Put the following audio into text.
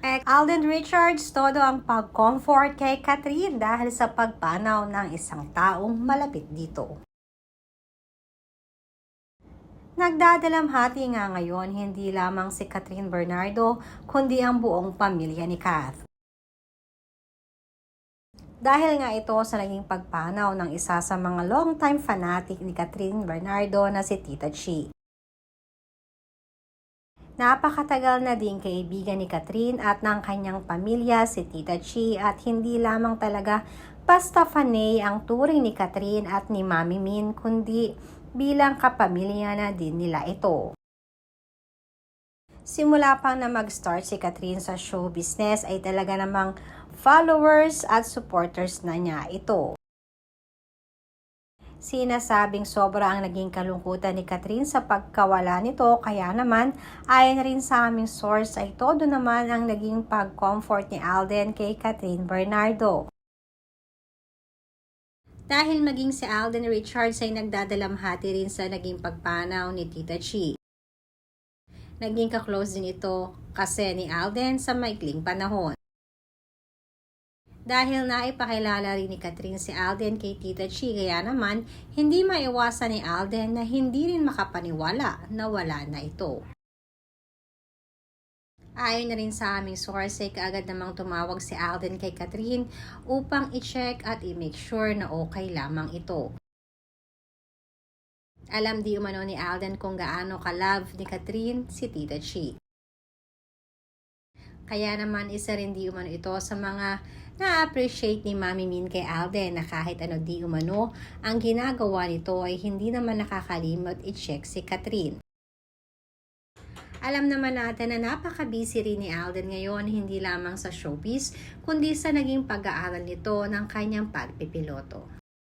Kay Alden Richards, todo ang pag-comfort kay Catherine dahil sa pagpanaw ng isang taong malapit dito. Nagdadalamhati nga ngayon hindi lamang si Catherine Bernardo kundi ang buong pamilya ni Kath. Dahil nga ito sa naging pagpanaw ng isa sa mga long-time fanatic ni Catherine Bernardo na si Tita Chi. Napakatagal na din kaibigan ni Catherine at ng kanyang pamilya si Tita Chi at hindi lamang talaga basta fanay ang turing ni Catherine at ni Mami Min kundi bilang kapamilya na din nila ito. Simula pang na mag-start si Catherine sa show business ay talaga namang followers at supporters na niya ito. Sinasabing sobra ang naging kalungkutan ni Catherine sa pagkawala nito kaya naman ayon rin sa aming source ay todo naman ang naging pag-comfort ni Alden kay Catherine Bernardo. Dahil maging si Alden Richards ay nagdadalamhati rin sa naging pagpanaw ni Tita Chi. Naging ka-close din ito kasi ni Alden sa maikling panahon. Dahil naipakilala rin ni Catherine si Alden kay Tita Chi, kaya naman hindi maiwasan ni Alden na hindi rin makapaniwala na wala na ito. Ayon na rin sa aming source ay kaagad namang tumawag si Alden kay Catherine upang i-check at i-make sure na okay lamang ito. Alam di umano ni Alden kung gaano ka-love ni Catherine si Tita Chi. Kaya naman isa rin di umano ito sa mga na-appreciate ni Mami Min kay Alden na kahit ano di umano ang ginagawa nito ay hindi naman nakakalimot i-check si Catherine. Alam naman natin na napaka-busy rin ni Alden ngayon hindi lamang sa showbiz kundi sa naging pag-aaral nito ng kanyang pagpipiloto.